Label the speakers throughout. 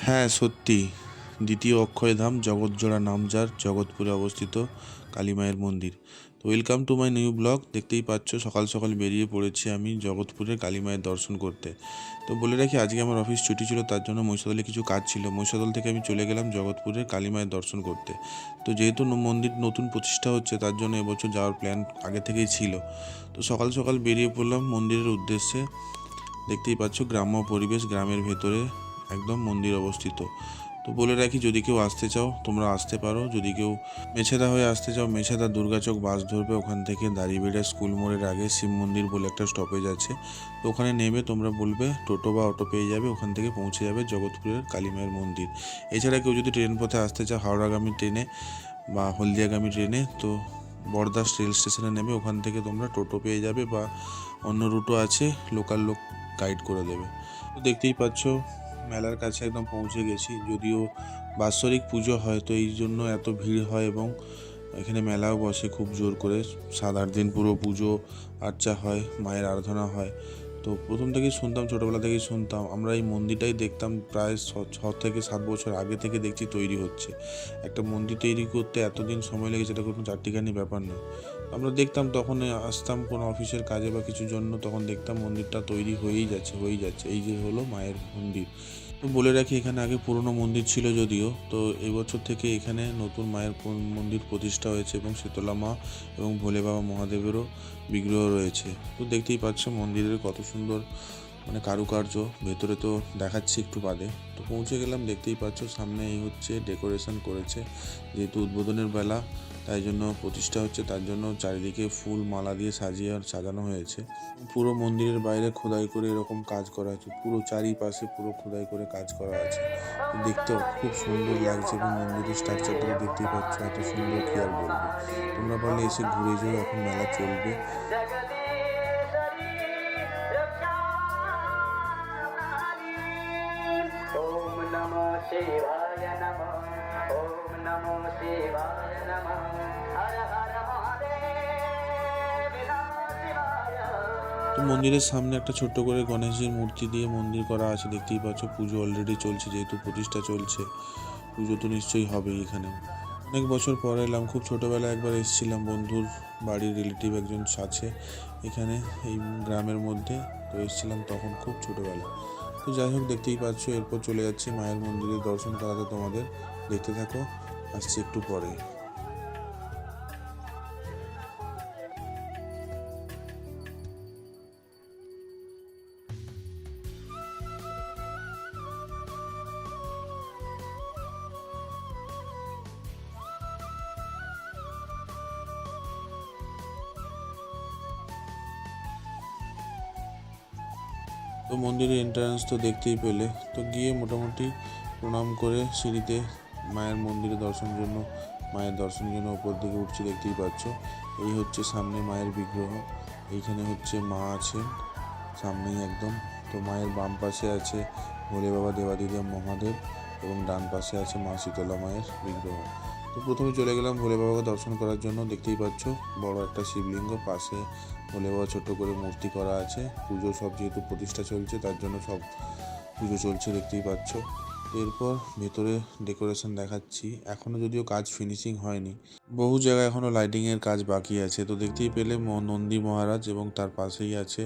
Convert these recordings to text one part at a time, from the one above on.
Speaker 1: হ্যাঁ, সত্যি। দ্বিতীয় অক্ষয়ধাম জগৎজোড়া নাম যার, জগৎপুরে অবস্থিত কালী মায়ের মন্দির। তো welcome to my new blog. দেখতেই পাচ্ছ সকাল সকাল বেরিয়ে পড়েছি আমি জগৎপুরের কালী মায়ের দর্শন করতে। তো বলে রাখি, আজকে আমার অফিস ছুটি ছিল, তার জন্য মহিষাদলে কিছু কাজ ছিল। মহিষাদল থেকে আমি চলে গেলাম জগৎপুরের কালী মায়ের দর্শন করতে। তো যেহেতু মন্দির নতুন প্রতিষ্ঠা হচ্ছে, তার জন্য এবছর যাওয়ার প্ল্যান আগে থেকেই ছিল। তো সকাল সকাল বেরিয়ে পড়লাম মন্দিরের উদ্দেশ্যে। দেখতেই পাচ্ছ গ্রাম্য পরিবেশ, গ্রামের ভেতরে একদম মন্দির অবস্থিত। তো বলে রাখি, যদি কেউ আসতে চাও তোমরা আসতে পারো। যদি কেউ মেছেদা হয়ে আসতে চাও, মেছেদা দুর্গাচক বাস ধরবে, ওখান থেকে দাঁড়িয়েবেড়ে স্কুল মোড়ের আগে শিব মন্দির বলে একটা স্টপেজ আছে। তো ওখানে নেমে তোমরা বলবে, টোটো বা অটো পেয়ে যাবে, ওখান থেকে পৌঁছে যাবে জগৎপুরের কালী মায়ের মন্দির। এছাড়া কেউ যদি ট্রেন পথে আসতে চাও, হাওড়াগামী ট্রেনে বা হলদিয়াগামী ট্রেনে, তো বড়দাস রেল স্টেশনে নেমে ওখান থেকে তোমরা টোটো পেয়ে যাবে, বা অন্য রুটও আছে, লোকাল লোক গাইড করে দেবে। তো দেখতেই পাচ্ছ মেলার কাছে একদম পৌঁছে গেছি। যদিও বাৎসরিক পুজো হয়, তো এই জন্য এত ভিড় হয়, এবং এখানে মেলাও বসে খুব জোর করে। 7-8 দিন পুরো পুজো আর্চা হয়, মায়ের আরাধনা হয়। তো প্রথম থেকেই শুনতাম, ছোটোবেলা থেকেই শুনতাম, আমরা এই মন্দিরটাই দেখতাম প্রায় 6 থেকে 7 বছর আগে থেকে দেখছি তৈরি হচ্ছে। একটা মন্দির তৈরি করতে এতদিন সময় লেগেছে, এটা কোনো চারটিখানি ব্যাপার নয়। আমরা দেখতাম, তখন আসতাম কোনো অফিসের কাজে বা কিছুর জন্য, তখন দেখতাম মন্দিরটা তৈরি হয়েই যাচ্ছে। এই যে হলো মায়ের মন্দির। তো বলে রাখি, এখানে আগে পুরনো মন্দির ছিল যদিও, তো এবছর থেকে এখানে নতুন মায়ের মন্দির প্রতিষ্ঠা হয়েছে, এবং শীতলা মা এবং ভোলে বাবা মহাদেবেরও বিগ্রহ রয়েছে। তো দেখতেই পাচ্ছ মন্দিরের কত সুন্দর কারুকার্য। ভেতরে তো দেখাচ্ছি একটু বাদে। তো পৌঁছে গেলাম, দেখতেই পাচ্ছ সামনে এই হচ্ছে ডেকোরেশন করেছে। যেহেতু উদ্বোধনের বেলা, তাই জন্য প্রতিষ্ঠা হচ্ছে, তার জন্য চারিদিকে ফুল মালা দিয়ে সাজানো হয়েছে। পুরো মন্দিরের বাইরে খোদাই করে এরকম কাজ করা আছে, পুরো চারিপাশে পুরো খোদাই করে কাজ করা আছে। দেখতেও খুব সুন্দর লাগছে, এবং মন্দিরের স্ট্রাকচারটাকে দেখতেই পাচ্ছ এত সুন্দর, কি আর বলবো। তোমরা পারলে এসে ঘুরে যেও, এখন মেলা চলবে।
Speaker 2: ओम नमो शिवाय नमः। ओम नमो शिवाय नमः। हर हर महादेव नमः शिवाय।
Speaker 1: তো মন্দিরের সামনে একটা ছোট্ট করে গণেশজির মূর্তি দিয়ে মন্দির করা আছে। দেখতেই পাচ্ছ পুজো অলরেডি চলছে, যেহেতু প্রতিষ্ঠা চলছে, পুজো তো নিশ্চয়ই হবে এখানে। অনেক বছর পর এলাম, খুব ছোটোবেলায় একবার এসেছিলাম, বন্ধুর বাড়ির রিলেটিভ একজন আছে এখানে এই গ্রামের মধ্যে। তো এসেছিলাম তখন খুব ছোটোবেলা। তো যাই হোক, দেখতেই পাচ্ছ এরপর চলে যাচ্ছি মায়ের মন্দিরের দর্শন করাতে তোমাদের। দেখতে থাকো, আসছি একটু পরে। তো মন্দিরের এন্ট্রান্স তো দেখতেই পেলে। তো গিয়ে মোটামুটি প্রণাম করে সিঁড়িতে মায়ের দর্শনের জন্য ওপর দিকে উঠছি। দেখতেই পাচ্ছ এই হচ্ছে সামনে মায়ের বিগ্রহ। এইখানে হচ্ছে মা আছেন সামনেই একদম। তো মায়ের বাম পাশে আছে ভোলে বাবা দেবাদিদেব মহাদেব, এবং ডান পাশে আছে মা শীতলা মায়ের বিগ্রহ। তো প্রথমে চলে গেলাম ভোলে বাবাকে দর্শন করার জন্য। দেখতেই পাচ্ছ বড় একটা শিবলিঙ্গ, পাশে ভোলে বাবা ছোট্ট করে মূর্তি করা আছে। পুজো সব যেহেতু প্রতিষ্ঠা চলছে, তার জন্য সব পুজো চলছে, দেখতেই পাচ্ছ। এরপর ভেতরে ডেকোরেশন দেখাচ্ছি। এখনও যদিও কাজ ফিনিশিং হয়নি, বহু জায়গায় এখনও লাইটিংয়ের কাজ বাকি আছে। তো দেখতেই পেলে নন্দী মহারাজ, এবং তার পাশেই আছে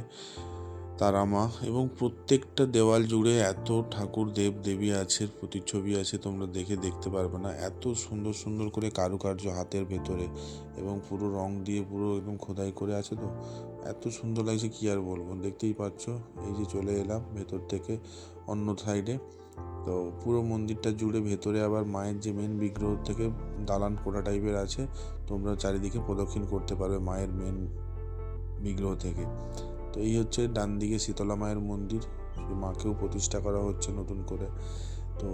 Speaker 1: তারা মা, এবং প্রত্যেকটা দেওয়াল জুড়ে এত ঠাকুর দেব দেবী আছে, প্রতিচ্ছবি আছে, তোমরা দেখতে পারবে না। এত সুন্দর সুন্দর করে কারুকার্য হাতের ভেতরে, এবং পুরো রং দিয়ে পুরো একদম খোদাই করে আছে। তো এত সুন্দর লাগছে, কি আর বলবো। দেখতেই পাচ্ছ এই যে চলে এলাম ভেতর থেকে অন্য সাইডে। তো পুরো মন্দিরটা জুড়ে ভেতরে আবার মায়ের যে মেন বিগ্রহ থেকে দালান কোঠা টাইপের আছে, তোমরা চারিদিকে প্রদক্ষিণ করতে পারবে মায়ের মেন বিগ্রহ থেকে। তো এই হচ্ছে ডান দিকে শীতলা মায়ের মন্দির, সেই মাকেও প্রতিষ্ঠা করা হচ্ছে নতুন করে। তো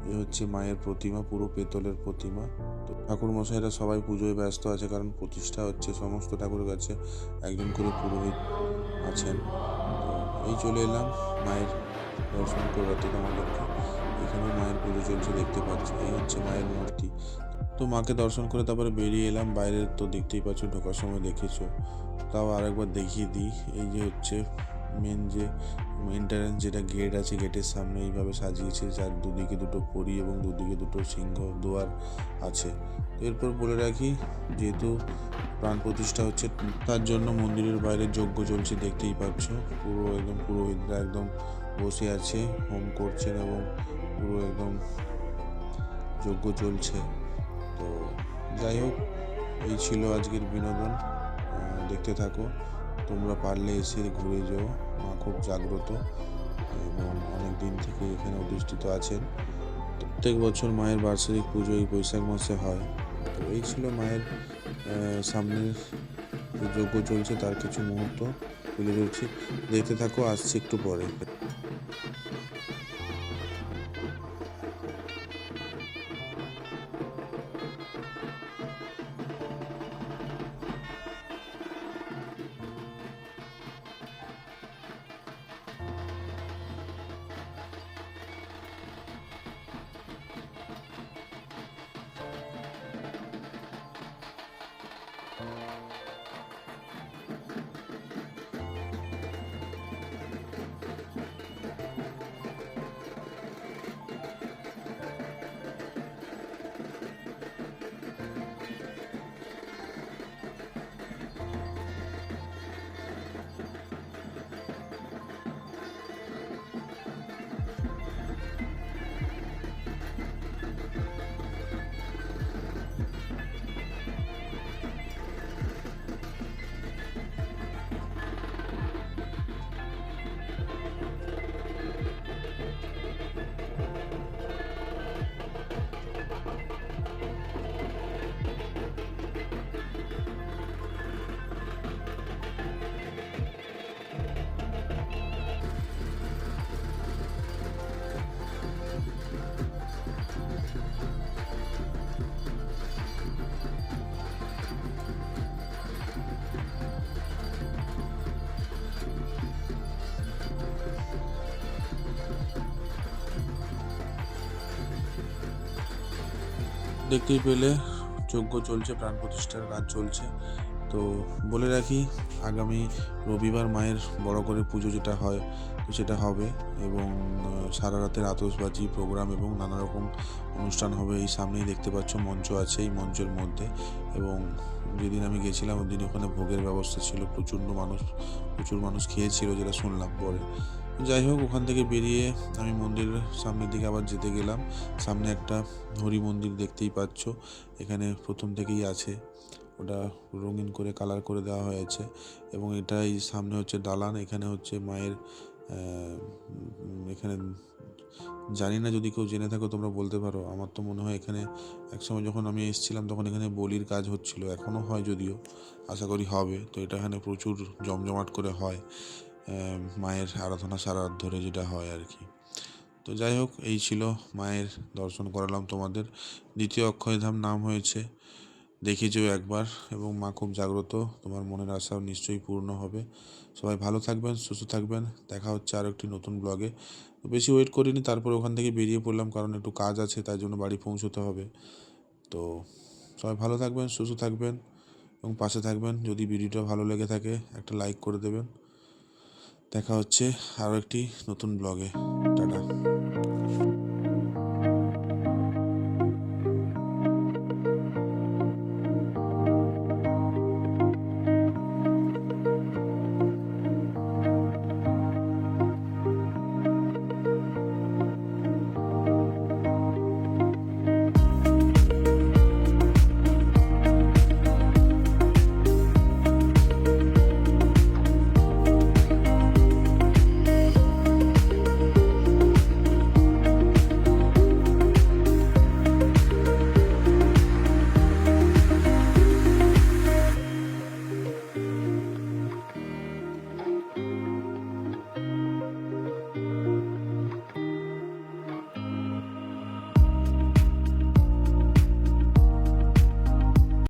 Speaker 1: এই হচ্ছে মায়ের প্রতিমা, পুরো পেতলের প্রতিমা। তো ঠাকুর মশাইরা সবাই পুজোয় ব্যস্ত আছে, কারণ প্রতিষ্ঠা হচ্ছে। সমস্ত ঠাকুরের কাছে একজন করে পুরোহিত আছেন। তো এই চলে এলাম মায়ের দর্শন করাতে তোমাদেরকে। এখানে মায়ের পুজো চলছে, দেখতে পাচ্ছ। এই হচ্ছে মায়ের মূর্তি। তো মাকে দর্শন করে তারপরে বেরিয়ে এলাম বাইরে। তো দেখতেই পাচ্ছ ঢোকার সময় দেখেছো, তাও আরেকবার দেখিয়ে দিই। এই যে হচ্ছে মেন যে এন্ট্রান্স যেটা গেট আছে, গেটের সামনে এইভাবে সাজিয়েছে, যার দুদিকে দুটো পরী এবং দুদিকে দুটো সিংহ দুয়ার আছে। তো এরপর বলে রাখি, যেহেতু প্রাণ প্রতিষ্ঠা হচ্ছে, তার জন্য মন্দিরের বাইরে যজ্ঞ চলছে, দেখতেই পাচ্ছ। পুরো একদম পুরোহিতরা একদম বসে আছে, হোম করছেন এবং পুরো একদম যজ্ঞ চলছে। তো যাই হোক, এই ছিল আজকের বিনোদন। দেখতে থাকো, তোমরা পারলে এসে ঘুরে যেও। মা খুব জাগ্রত এবং অনেক দিন থেকে এখানে অধিষ্ঠিত আছেন। প্রত্যেক বছর মায়ের বার্ষিক পুজো এই বৈশাখ মাসে হয়। তো এই ছিল মায়ের সামনের যে যজ্ঞ চলছে তার কিছু মুহূর্ত তুলে ধরছি, দেখতে থাকো, আসছি একটু পরে। দেখতেই পেলে যজ্ঞ চলছে, প্রাণ প্রতিষ্ঠার কাজ চলছে। তো বলে রাখি, আগামী রবিবার মায়ের বড় করে পুজো যেটা হয়, তো সেটা হবে এবং সারা রাতের আতশবাজি প্রোগ্রাম এবং নানা রকম অনুষ্ঠান হবে। এই সামনেই দেখতে পাচ্ছ মঞ্চ আছে, এই মঞ্চের মধ্যে। এবং যেদিন আমি গেছিলাম ওই দিন ওখানে ভোগের ব্যবস্থা ছিল, প্রচুর মানুষ খেয়েছিল যেটা শুনলাম পরে। যাই হোক, ওখান থেকে বেরিয়ে আমি মন্দিরের সামনের দিকে আবার যেতে গেলাম। সামনে একটা হরি মন্দির দেখতেই পাচ্ছ, এখানে প্রথম থেকেই আছে। ওটা রঙিন করে কালার করে দেওয়া হয়েছে এবং এটাই সামনে হচ্ছে দালান। এখানে হচ্ছে মায়ের এখানে জানি না, যদি কেউ জেনে থাকো তোমরা বলতে পারো। আমার তো মনে হয় এখানে একসময় যখন আমি এসেছিলাম তখন এখানে বলির কাজ হচ্ছিল, এখনও হয় যদিও, আশা করি হবে। তো এটা এখানে প্রচুর জমজমাট করে হয়, মায়ের আরাধনা সারা রাত ধরে যেটা হয় আর কি। তো যাই হোক, এই ছিল, মায়ের দর্শন করালাম তোমাদের। দ্বিতীয় অক্ষয়ধাম নাম হয়েছে, দেখে যেও একবার। এবং মা খুব জাগ্রত, তোমার মনের আশাও নিশ্চয়ই পূর্ণ হবে। সবাই ভালো থাকবেন, সুস্থ থাকবেন, দেখা হচ্ছে আরও একটি নতুন ব্লগে। তো বেশি ওয়েট করিনি, তারপর ওখান থেকে বেরিয়ে পড়লাম, কারণ একটু কাজ আছে, তাই জন্য বাড়ি পৌঁছতে হবে। তো সবাই ভালো থাকবেন, সুস্থ থাকবেন এবং পাশে থাকবেন। যদি ভিডিওটা ভালো লেগে থাকে একটা লাইক করে দেবেন। দেখা হচ্ছে আরও একটি নতুন ব্লগে। টাটা।